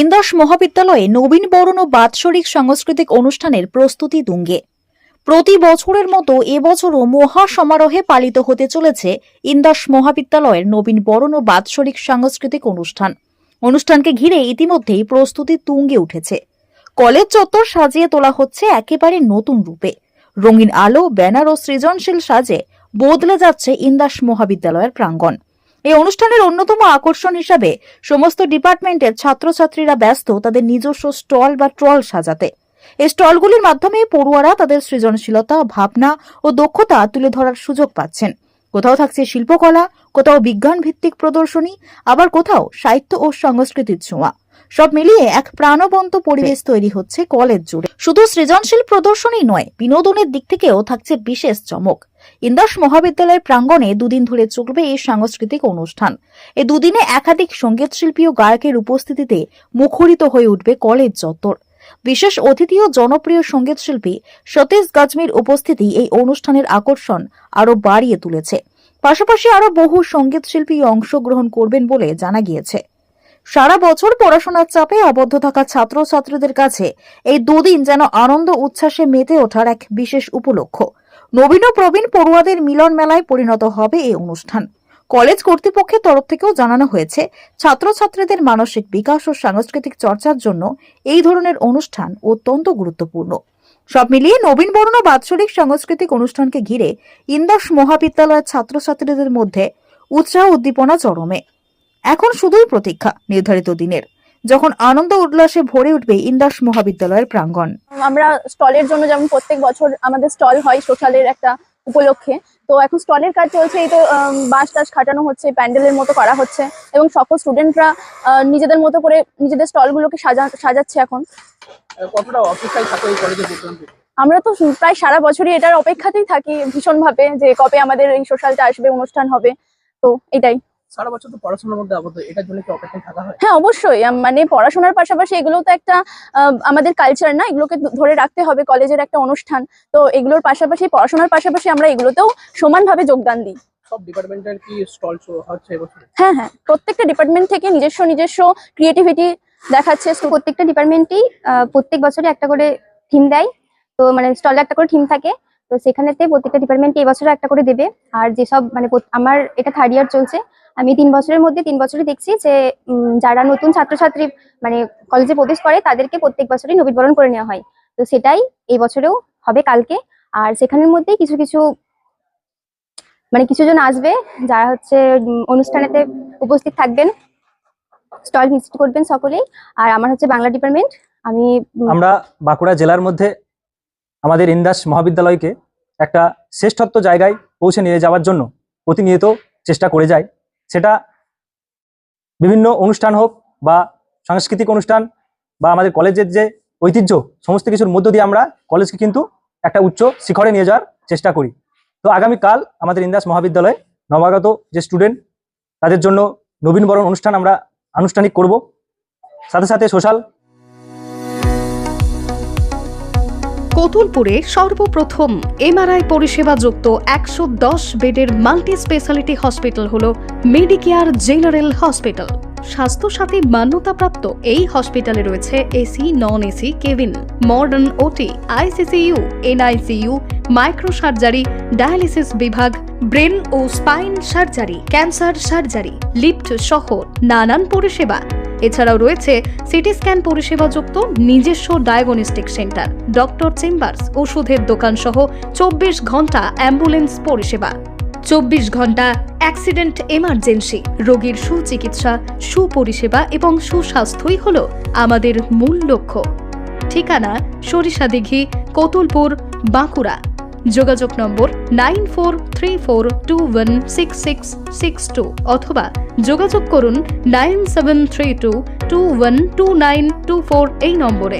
ইন্দাস মহাবিদ্যালয়ে নবীন বরণ ও বাৎসরিক সাংস্কৃতিক অনুষ্ঠানের প্রস্তুতি তুঙ্গে। প্রতি বছরের মতো এবছরও মহা সমারোহে পালিত হতে চলেছে ইন্দাস মহাবিদ্যালয়ের নবীন বরণ ও বাৎসরিক সাংস্কৃতিক অনুষ্ঠানকে ঘিরে ইতিমধ্যেই প্রস্তুতি তুঙ্গে উঠেছে। কলেজ চত্বর সাজিয়ে তোলা হচ্ছে একেবারে নতুন রূপে। রঙিন আলো, ব্যানার ও সৃজনশীল সাজে বদলে যাচ্ছে ইন্দাস মহাবিদ্যালয়ের প্রাঙ্গণ। এই অনুষ্ঠানের অন্যতম আকর্ষণ হিসাবে সমস্ত ডিপার্টমেন্টের ছাত্রছাত্রীরা ব্যস্ত তাদের নিজস্ব স্টল বা ট্রল সাজাতে। এই স্টলগুলির মাধ্যমে পড়ুয়ারা তাদের সৃজনশীলতা, ভাবনা ও দক্ষতা তুলে ধরার সুযোগ পাচ্ছেন। কোথাও থাকছে শিল্পকলা, কোথাও বিজ্ঞান ভিত্তিক প্রদর্শনী, আবার কোথাও সাহিত্য ও সংস্কৃতির ছোঁয়া। সব মিলিয়ে এক প্রাণবন্ত পরিবেশ তৈরি হচ্ছে কলেজ জুড়ে। শুধু সৃজনশীল প্রদর্শনী নয়, বিনোদনের দিক থেকেও থাকছে বিশেষ চমক। ইন্দাস মহাবিদ্যালয়ের প্রাঙ্গণে দুদিন ধরে চলবে এই সাংস্কৃতিক অনুষ্ঠান। এই দুদিনে একাধিক সঙ্গীত শিল্পী ও গায়কের উপস্থিতিতে মুখরিত হয়ে উঠবে কলেজ চত্বর। বিশেষ অতিথি ও জনপ্রিয় সঙ্গীত শিল্পী সতীশ গজমির উপস্থিতি এই অনুষ্ঠানের আকর্ষণ আরো বাড়িয়ে তুলেছে। পাশাপাশি আরো বহু সঙ্গীত শিল্পী অংশগ্রহণ করবেন বলে জানা গিয়েছে। সারা বছর পড়াশোনার চাপে আবদ্ধ থাকা ছাত্রছাত্রীদের কাছে এই দুদিন যেন আনন্দ উচ্ছ্বাসে মেতে ওঠার এক বিশেষ উপলক্ষ। নবীন ও প্রবীণ পড়ুয়াদের মিলন মেলায় পরিণত হবে এই অনুষ্ঠান। কলেজ কর্তৃপক্ষের তরফ থেকেও জানানো হয়েছে, ছাত্রছাত্রীদের মানসিক বিকাশ ও সাংস্কৃতিক চর্চার জন্য এই ধরনের অনুষ্ঠান অত্যন্ত গুরুত্বপূর্ণ। সব মিলিয়ে নবীন বরণ ও বাৎসরিক সাংস্কৃতিক অনুষ্ঠানকে ঘিরে ইন্দাস মহাবিদ্যালয়ের ছাত্রছাত্রীদের মধ্যে উৎসাহ উদ্দীপনা চরমে। এখন শুধুই প্রতীক্ষা নির্ধারিত দিনের, যখন আনন্দ উল্লাসে ভরে উঠবে ইন্দাস মহাবিদ্যালয়ের প্রাঙ্গণ। আমরা স্টলের জন্য যেমন প্রত্যেক বছর আমাদের স্টল হয় সোশ্যালের একটা উপলক্ষে, তো এখন স্টলের কাজ চলছে। এই তো বাঁশ টাস খাটানো হচ্ছে, প্যান্ডেলের মতো করা হচ্ছে এবং সকল স্টুডেন্টরা নিজেদের মতো করে নিজেদের স্টলগুলোকে সাজাচ্ছে। এখন কতটা অপেক্ষায় থাকো এই কলেজে প্রোগ্রাম? আমরা তো প্রায় সারা বছরই এটার অপেক্ষাতেই থাকি ভীষণভাবে, যে কবে আমাদের এই সোশ্যালটা আসবে, অনুষ্ঠান হবে। তো এটাই। সারা বছর তো পড়াশোনার মধ্যে আবদ্ধ, এটার জন্য কি অপেক্ষায় থাকা হয়? হ্যাঁ, অবশ্যই। মানে পড়াশোনার পাশাপাশি এগুলো তো একটা আমাদের কালচার না, এগুলোকে ধরে রাখতে হবে, কলেজের একটা অনুষ্ঠান। তো এগুলোর পাশাপাশি, পড়াশোনার পাশাপাশি আমরা এগুলোতেও সমানভাবে যোগদান দিই। সব ডিপার্টমেন্টের কি স্টল শো হচ্ছে এবছর? হ্যাঁ, প্রত্যেকটা ডিপার্টমেন্ট থেকে নিজস্ব ক্রিয়েটিভিটি দেখাচ্ছে। প্রত্যেকটা ডিপার্টমেন্টই প্রত্যেক বছরই একটা করে থিম দেয়। তো মানে স্টলে একটা করে থিম থাকে, তো সেখানেতে প্রত্যেকটা ডিপার্টমেন্টে এই বছর একটা করে দেবে। আর যেসব মানে আমার এটা 3rd ইয়ার চলছে, আমি 3 বছরের মধ্যে 3 বছরই দেখছি যে যারা নতুন ছাত্রছাত্রী মানে কলেজে প্রবেশ করে তাদেরকে প্রত্যেক বছরই নবীনবরণ করে নেওয়া হয়। তো সেটাই এই বছরেও হবে কালকে। আর সেখানের মধ্যেই কিছু মানে কিছুজন আসবে যারা হচ্ছে অনুষ্ঠানেতে উপস্থিত থাকবেন, স্টল ভিজিট করবেন সকলেই। আর আমার হচ্ছে বাংলা ডিপার্টমেন্ট। আমরা বাঁকুড়া জেলার মধ্যে আমাদের ইন্দাস মহাবিদ্যালয়কে একটা শ্রেষ্ঠত্ব জায়গায় পৌঁছে নিয়ে যাওয়ার জন্য প্রতিনিয়ত চেষ্টা করে যাই। সেটা বিভিন্ন অনুষ্ঠান হোক বা সাংস্কৃতিক অনুষ্ঠান বা আমাদের কলেজের যে ঐতিহ্য, সমস্ত কিছুর মধ্য দিয়ে আমরা কলেজকে কিন্তু একটা উচ্চ শিখরে নিয়ে যাওয়ার চেষ্টা করি। তো আগামীকাল আমাদের ইন্দাস মহাবিদ্যালয়ে নবাগত যে স্টুডেন্ট, তাদের জন্য নবীনবরণ অনুষ্ঠান আমরা আনুষ্ঠানিক করব, সাথে সাথে সোশ্যাল। কতুলপুরে সর্বপ্রথম এমআরআই পরিষেবা যুক্ত 110 বেডের মাল্টি স্পেশালিটি হসপিটাল হল মেডিকেয়ার জেনারেল হসপিটাল। স্বাস্থ্যসাথী মান্যতাপ্রাপ্ত এই হসপিটালে রয়েছে AC, non AC cabin, modern OT, ICCU, NICU, micro surgery, dialysis বিভাগ, ব্রেন ও spine surgery, cancer surgery, lift সহ নানান পরিষেবা। এছাড়াও রয়েছে সিটি স্ক্যান পরিষেবা যুক্ত নিজস্ব ডায়াগনস্টিক সেন্টার, ডক্টর চেম্বার্স, ওষুধের দোকান সহ 24 ঘন্টা অ্যাম্বুলেন্স পরিষেবা। 24 ঘন্টা অ্যাক্সিডেন্ট এমার্জেন্সি, রোগীর সুচিকিৎসা, সুপরিষেবা এবং সুস্বাস্থ্যই হল আমাদের মূল লক্ষ্য। ঠিকানা সরিষাদিঘি, কতুলপুর, বাঁকুড়া। যোগাযোগ নম্বর 9434216662 অথবা যোগাযোগ করুন 9732212924 এই নম্বরে।